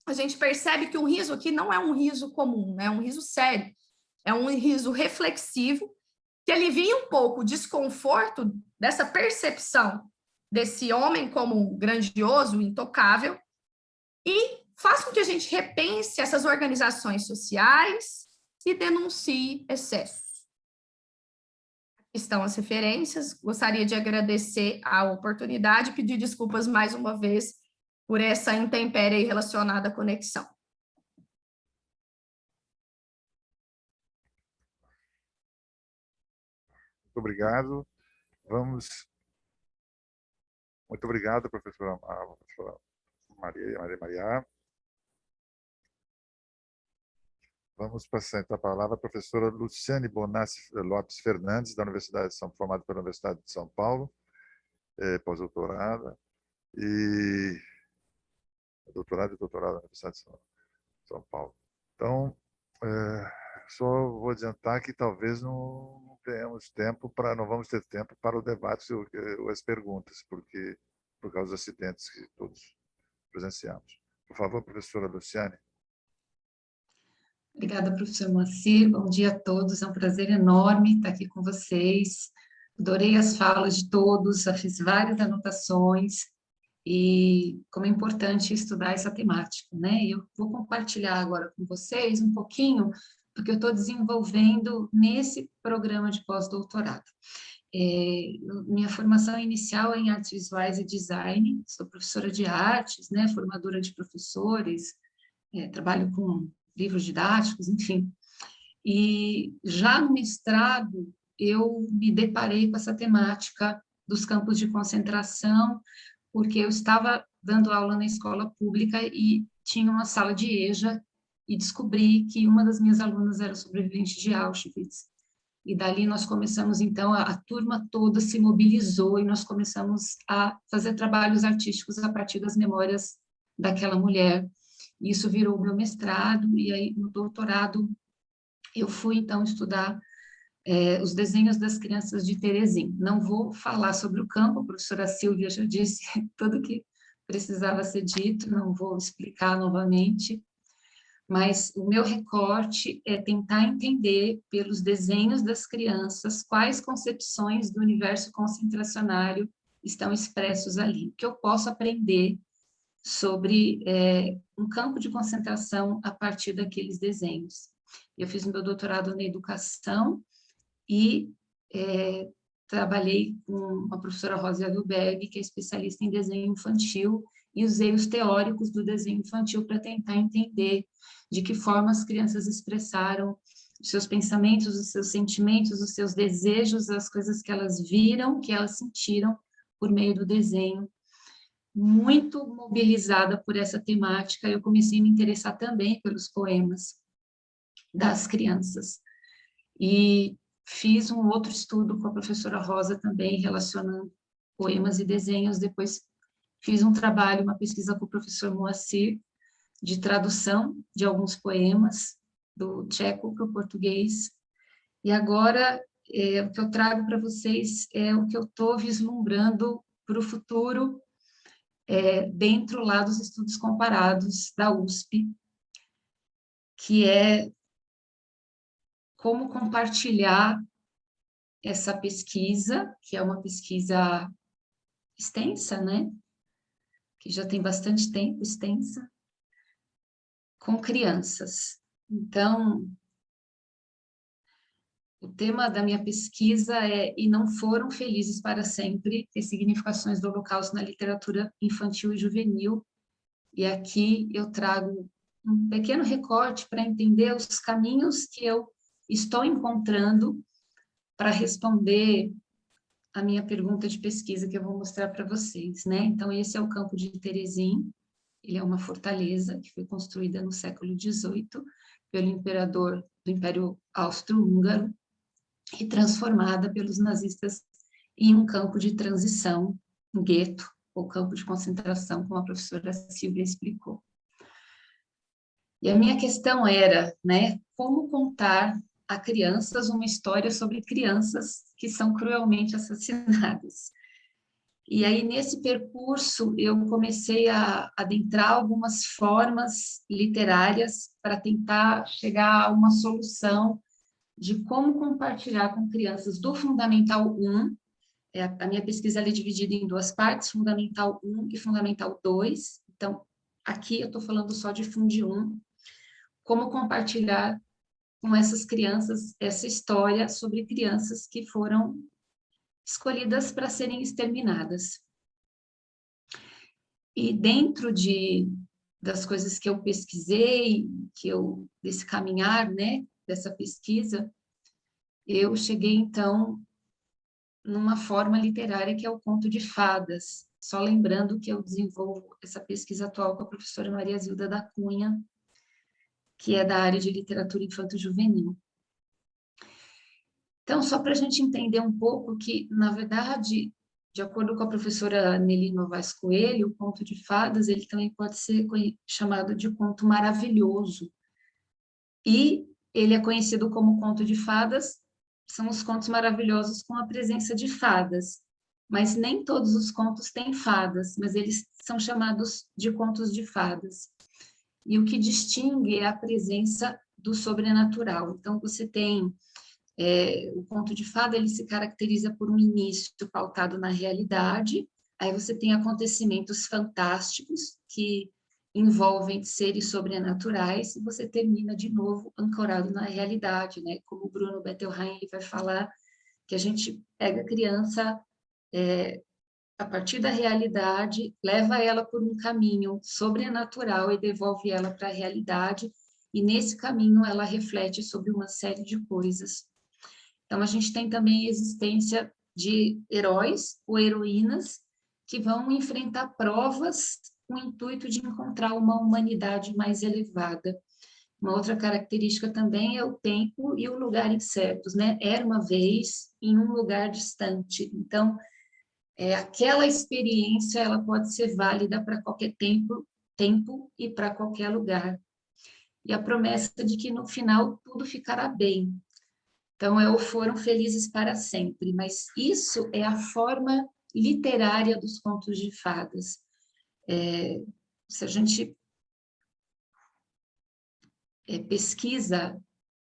Speaker 5: a gente percebe que o riso aqui não é um riso comum, né? É um riso sério, é um riso reflexivo, que alivia um pouco o desconforto dessa percepção desse homem como grandioso, intocável, e faz com que a gente repense essas organizações sociais e denuncie excessos. Aqui estão as referências, gostaria de agradecer a oportunidade e pedir desculpas mais uma vez por essa intempérie relacionada à conexão.
Speaker 3: Muito obrigado. Muito obrigado, professora Maria. Vamos passar então a palavra à professora Luciane Bonassi Lopes Fernandes, formada pela Universidade de São Paulo, pós-doutorada, e doutorado e doutorado na Universidade de São Paulo. Então, só vou adiantar que talvez não tenhamos tempo não vamos ter tempo para o debate ou as perguntas, por causa dos acidentes que todos presenciamos. Por favor, professora Luciane.
Speaker 6: Obrigada, professor Moacir. Bom dia a todos. É um prazer enorme estar aqui com vocês. Adorei as falas de todos, já fiz várias anotações e como é importante estudar essa temática, né? Eu vou compartilhar agora com vocês um pouquinho do que eu estou desenvolvendo nesse programa de pós-doutorado. Minha formação inicial é em artes visuais e design, sou professora de artes, né, formadora de professores, trabalho com livros didáticos, enfim. E já no mestrado, eu me deparei com essa temática dos campos de concentração, porque eu estava dando aula na escola pública e tinha uma sala de EJA, e descobri que uma das minhas alunas era sobrevivente de Auschwitz. E dali nós começamos, então, a turma toda se mobilizou e nós começamos a fazer trabalhos artísticos a partir das memórias daquela mulher. Isso virou meu mestrado, e aí no doutorado eu fui, então, estudar os desenhos das crianças de Teresim. Não vou falar sobre o campo, a professora Silvia já disse tudo o que precisava ser dito, não vou explicar novamente, mas o meu recorte é tentar entender, pelos desenhos das crianças, quais concepções do universo concentracionário estão expressos ali, que eu posso aprender sobre um campo de concentração a partir daqueles desenhos. Eu fiz meu doutorado na educação e trabalhei com a professora Rosa Wilberg, que é especialista em desenho infantil, e usei os teóricos do desenho infantil para tentar entender de que forma as crianças expressaram os seus pensamentos, os seus sentimentos, os seus desejos, as coisas que elas viram, que elas sentiram por meio do desenho. Muito mobilizada por essa temática, eu comecei a me interessar também pelos poemas das crianças. E fiz um outro estudo com a professora Rosa também, relacionando poemas e desenhos. Depois fiz um trabalho, uma pesquisa com o professor Moacir, de tradução de alguns poemas do tcheco para o português. E agora, o que eu trago para vocês é o que eu estou vislumbrando para o futuro, dentro lá dos estudos comparados da USP, que é como compartilhar essa pesquisa, que é uma pesquisa extensa, né? Que já tem bastante tempo, extensa, com crianças. Então, o tema da minha pesquisa é "E não foram felizes para sempre, ressignificações do Holocausto na literatura infantil e juvenil". E aqui eu trago um pequeno recorte para entender os caminhos que eu estou encontrando para responder a minha pergunta de pesquisa, que eu vou mostrar para vocês, né? Então, esse é o campo de Teresim. Ele é uma fortaleza que foi construída no século XVIII pelo imperador do Império Austro-Húngaro e transformada pelos nazistas em um campo de transição, um gueto, ou campo de concentração, como a professora Silvia explicou. E a minha questão era, né, como contar a crianças uma história sobre crianças que são cruelmente assassinadas. E aí, nesse percurso, eu comecei a adentrar algumas formas literárias para tentar chegar a uma solução de como compartilhar com crianças do Fundamental 1, a minha pesquisa é dividida em duas partes, Fundamental 1 e Fundamental 2, então, aqui eu estou falando só de Fundi 1, como compartilhar com essas crianças essa história sobre crianças que foram escolhidas para serem exterminadas. E dentro das coisas que eu pesquisei, desse caminhar, né, dessa pesquisa, eu cheguei, então, numa forma literária que é o conto de fadas. Só lembrando que eu desenvolvo essa pesquisa atual com a professora Maria Zilda da Cunha, que é da área de literatura infanto-juvenil. Então, só para a gente entender um pouco que, na verdade, de acordo com a professora Nelly Novaes Coelho, o conto de fadas, ele também pode ser chamado de conto maravilhoso. E ele é conhecido como conto de fadas, são os contos maravilhosos com a presença de fadas. Mas nem todos os contos têm fadas, mas eles são chamados de contos de fadas. E o que distingue é a presença do sobrenatural. Então, você tem o conto de fada, ele se caracteriza por um início pautado na realidade, aí você tem acontecimentos fantásticos que envolvem seres sobrenaturais, e você termina de novo ancorado na realidade, né? Como o Bruno Bettelheim vai falar, que a gente pega a criança a partir da realidade, leva ela por um caminho sobrenatural e devolve ela para a realidade, e nesse caminho ela reflete sobre uma série de coisas. Então, a gente tem também a existência de heróis ou heroínas que vão enfrentar provas com o intuito de encontrar uma humanidade mais elevada. Uma outra característica também é o tempo e o lugar incertos, né? Era uma vez em um lugar distante. Então, aquela experiência ela pode ser válida para qualquer tempo e para qualquer lugar. E a promessa de que no final tudo ficará bem. Então, foram felizes para sempre. Mas isso é a forma literária dos contos de fadas. Se a gente pesquisa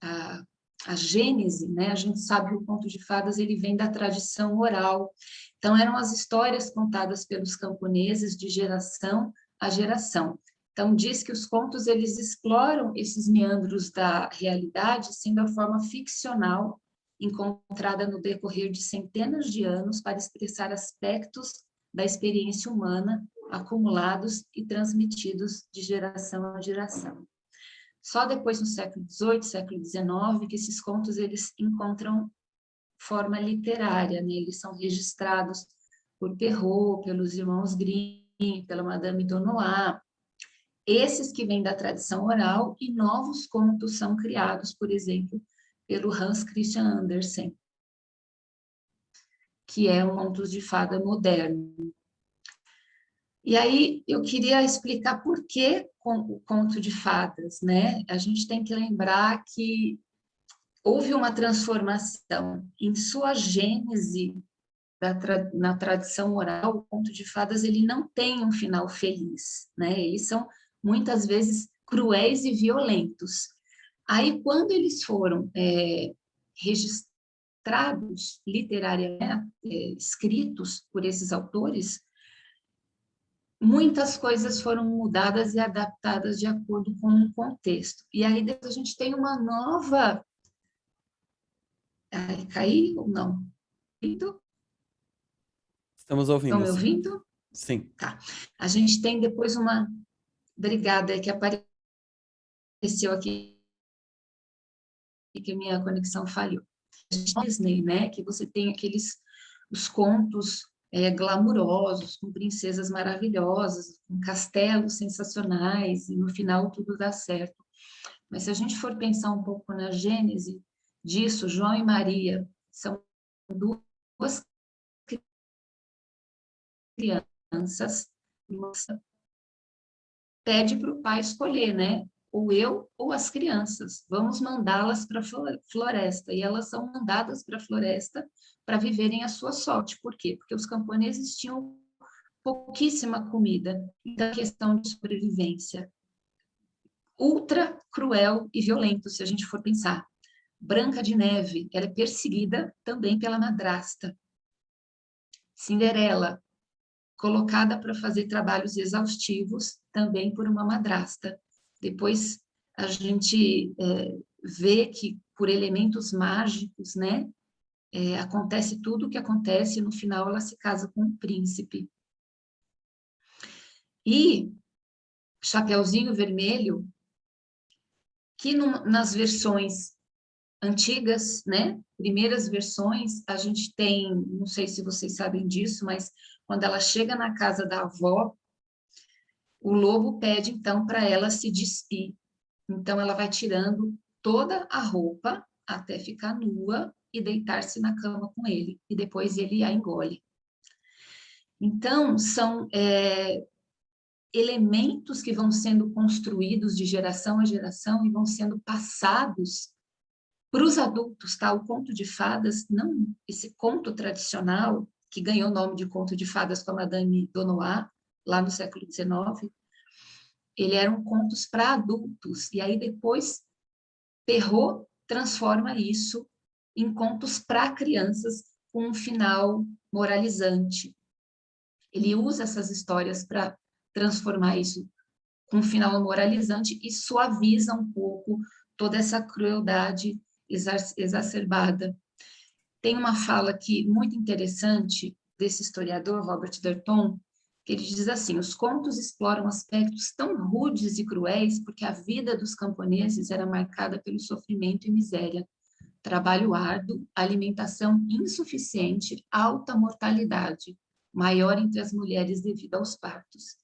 Speaker 6: a gênese, né? A gente sabe que o conto de fadas ele vem da tradição oral. Então, eram as histórias contadas pelos camponeses de geração a geração. Então, diz que os contos eles exploram esses meandros da realidade, sendo a forma ficcional encontrada no decorrer de centenas de anos para expressar aspectos da experiência humana acumulados e transmitidos de geração a geração. Só depois, no século XVIII, século XIX, que esses contos eles encontram forma literária, né? Eles são registrados por Perrault, pelos irmãos Grimm, pela Madame Donois. Esses que vêm da tradição oral, e novos contos são criados, por exemplo, pelo Hans Christian Andersen, que é um conto de fada moderno. E aí eu queria explicar por que o conto de fadas, né? A gente tem que lembrar que houve uma transformação em sua gênese na tradição oral. O conto de fadas ele não tem um final feliz, né? Eles são muitas vezes cruéis e violentos. Aí quando eles foram registrados literariamente, escritos por esses autores, muitas coisas foram mudadas e adaptadas de acordo com o contexto. E aí depois a gente tem uma nova... Caiu ou não?
Speaker 2: Estamos ouvindo.
Speaker 6: Estão me ouvindo?
Speaker 2: Sim.
Speaker 6: Tá. A gente tem depois uma... Obrigada, que apareceu aqui, que a minha conexão falhou. A gente tem Disney, né? Que você tem os contos glamurosos, com princesas maravilhosas, com castelos sensacionais, e no final tudo dá certo. Mas se a gente for pensar um pouco na gênese disso, João e Maria são duas crianças, pede para o pai escolher, né? Ou eu ou as crianças. Vamos mandá-las para a floresta. E elas são mandadas para a floresta para viverem a sua sorte. Por quê? Porque os camponeses tinham pouquíssima comida. Então, a questão de sobrevivência. Ultra cruel e violento, se a gente for pensar. Branca de Neve, ela é perseguida também pela madrasta. Cinderela, colocada para fazer trabalhos exaustivos também por uma madrasta. Depois a gente vê que por elementos mágicos, né, acontece tudo o que acontece e no final ela se casa com um príncipe. E Chapeuzinho Vermelho, que nas versões antigas, né, primeiras versões, a gente tem, não sei se vocês sabem disso, mas quando ela chega na casa da avó, o lobo pede, então, para ela se despir. Então, ela vai tirando toda a roupa até ficar nua e deitar-se na cama com ele. E depois ele a engole. Então, são elementos que vão sendo construídos de geração a geração e vão sendo passados para os adultos, tá? O conto de fadas, não esse conto tradicional, que ganhou o nome de conto de fadas com a Madame Donois, lá no século XIX, ele eram contos para adultos, e aí depois Perrault transforma isso em contos para crianças com um final moralizante. Ele usa essas histórias para transformar isso com um final moralizante e suaviza um pouco toda essa crueldade exacerbada. tem uma fala aqui muito interessante desse historiador, Robert Derton, que ele diz assim: os contos exploram aspectos tão rudes e cruéis porque a vida dos camponeses era marcada pelo sofrimento e miséria, trabalho árduo, alimentação insuficiente, alta mortalidade, maior entre as mulheres devido aos partos.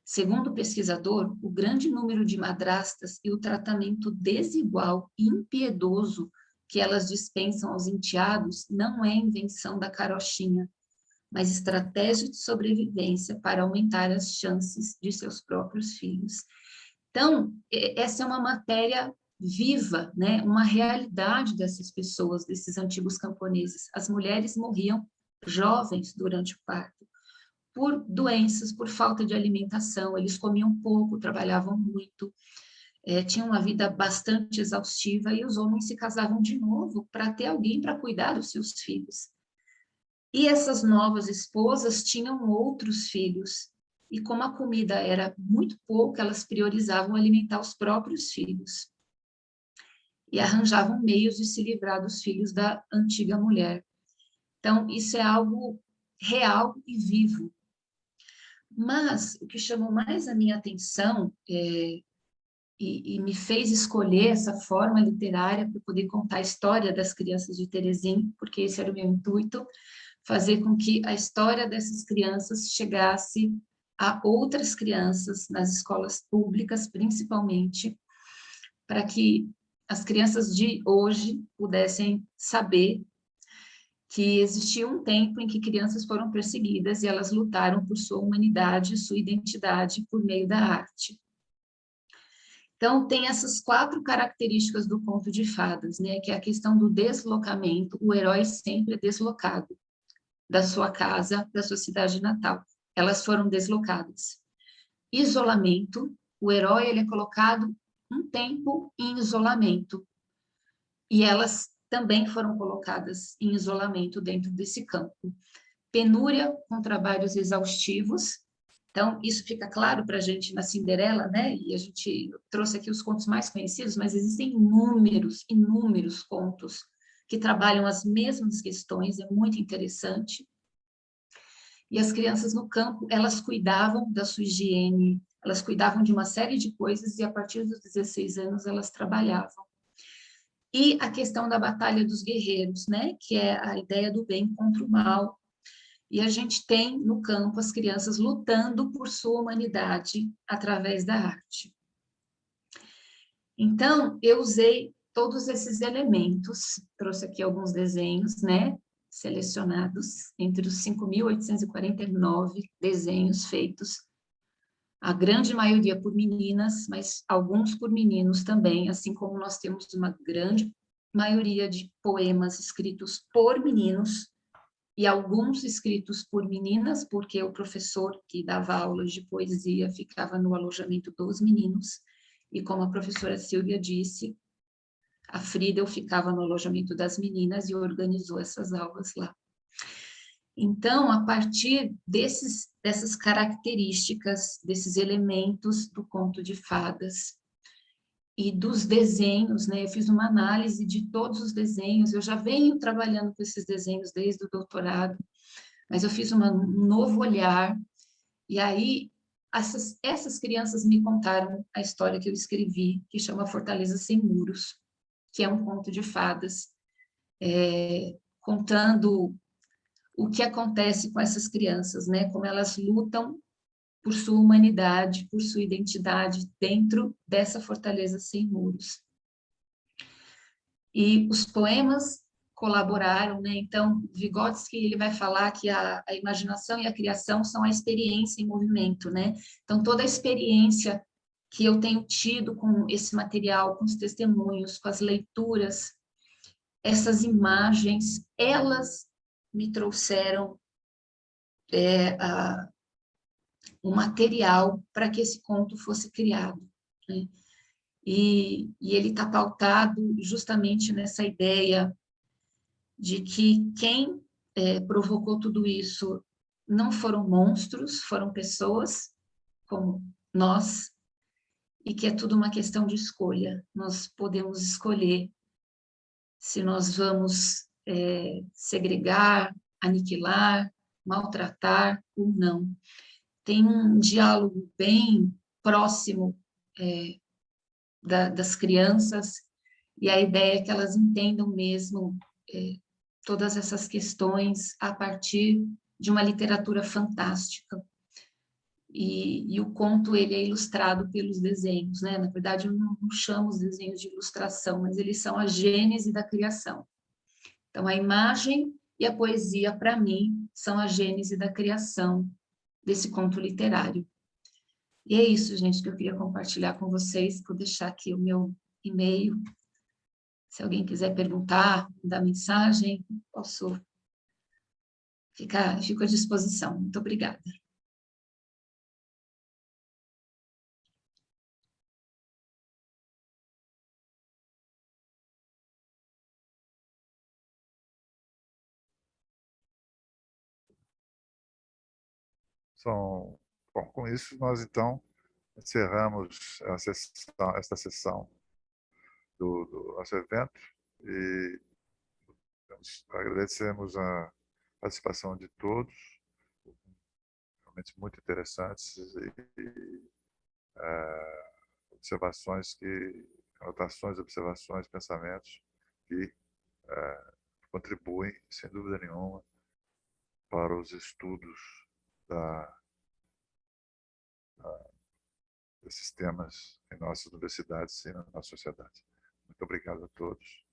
Speaker 6: Segundo o pesquisador, o grande número de madrastas e o tratamento desigual e impiedoso que elas dispensam aos enteados não é invenção da carochinha, mas estratégia de sobrevivência para aumentar as chances de seus próprios filhos. Então, essa é uma matéria viva, né? Uma realidade dessas pessoas, desses antigos camponeses. As mulheres morriam jovens durante o parto, por doenças, por falta de alimentação, eles comiam pouco, trabalhavam muito, tinham uma vida bastante exaustiva, e os homens se casavam de novo para ter alguém para cuidar dos seus filhos. E essas novas esposas tinham outros filhos, e como a comida era muito pouca, elas priorizavam alimentar os próprios filhos. E arranjavam meios de se livrar dos filhos da antiga mulher. Então, isso é algo real e vivo. Mas o que chamou mais a minha atenção e me fez escolher essa forma literária para poder contar a história das crianças de Terezinha, porque esse era o meu intuito, fazer com que a história dessas crianças chegasse a outras crianças, nas escolas públicas principalmente, para que as crianças de hoje pudessem saber que existia um tempo em que crianças foram perseguidas e elas lutaram por sua humanidade, sua identidade, por meio da arte. Então, tem essas 4 características do conto de fadas, né? Que é a questão do deslocamento, o herói sempre é deslocado da sua casa, da sua cidade natal. Elas foram deslocadas. Isolamento, o herói ele é colocado um tempo em isolamento, e elas também foram colocadas em isolamento dentro desse campo. Penúria com trabalhos exaustivos. Então, isso fica claro para a gente na Cinderela, né? E a gente trouxe aqui os contos mais conhecidos, mas existem inúmeros contos que trabalham as mesmas questões, é muito interessante. E as crianças no campo, elas cuidavam da sua higiene, elas cuidavam de uma série de coisas, e a partir dos 16 anos elas trabalhavam. E a questão da batalha dos guerreiros, né? Que é a ideia do bem contra o mal. E a gente tem no campo as crianças lutando por sua humanidade através da arte. Então, eu usei todos esses elementos, trouxe aqui alguns desenhos, né? Selecionados entre os 5.849 desenhos feitos, a grande maioria por meninas, mas alguns por meninos também, assim como nós temos uma grande maioria de poemas escritos por meninos e alguns escritos por meninas, porque o professor que dava aulas de poesia ficava no alojamento dos meninos, e como a professora Silvia disse, a Friedel ficava no alojamento das meninas e organizou essas aulas lá. Então, a partir dessas características, desses elementos do conto de fadas e dos desenhos, né? Eu fiz uma análise de todos os desenhos, eu já venho trabalhando com esses desenhos desde o doutorado, mas eu fiz um novo olhar, e aí essas crianças me contaram a história que eu escrevi, que chama Fortaleza Sem Muros, que é um conto de fadas, contando o que acontece com essas crianças, né? Como elas lutam por sua humanidade, por sua identidade dentro dessa fortaleza sem muros. E os poemas colaboraram, né? Então, Vygotsky, ele vai falar que a imaginação e a criação são a experiência em movimento, né? Então, toda a experiência que eu tenho tido com esse material, com os testemunhos, com as leituras, essas imagens, elas me trouxeram o material para que esse conto fosse criado, né? E ele está pautado justamente nessa ideia de que quem provocou tudo isso não foram monstros, foram pessoas como nós, e que é tudo uma questão de escolha. Nós podemos escolher se nós vamos segregar, aniquilar, maltratar ou não. Tem um diálogo bem próximo das crianças, e a ideia é que elas entendam mesmo todas essas questões a partir de uma literatura fantástica. E o conto ele é ilustrado pelos desenhos, né? Na verdade, eu não chamo os desenhos de ilustração, mas eles são a gênese da criação. Então, a imagem e a poesia, para mim, são a gênese da criação desse conto literário. E é isso, gente, que eu queria compartilhar com vocês. Vou deixar aqui o meu e-mail. Se alguém quiser perguntar, mandar mensagem, fico à disposição. Muito obrigada.
Speaker 3: Bom, com isso, nós, então, encerramos esta sessão do nosso evento e agradecemos a participação de todos, realmente muito interessantes, e anotações, observações, pensamentos que contribuem, sem dúvida nenhuma, para os estudos desses temas em nossas universidades e na nossa sociedade. Muito obrigado a todos.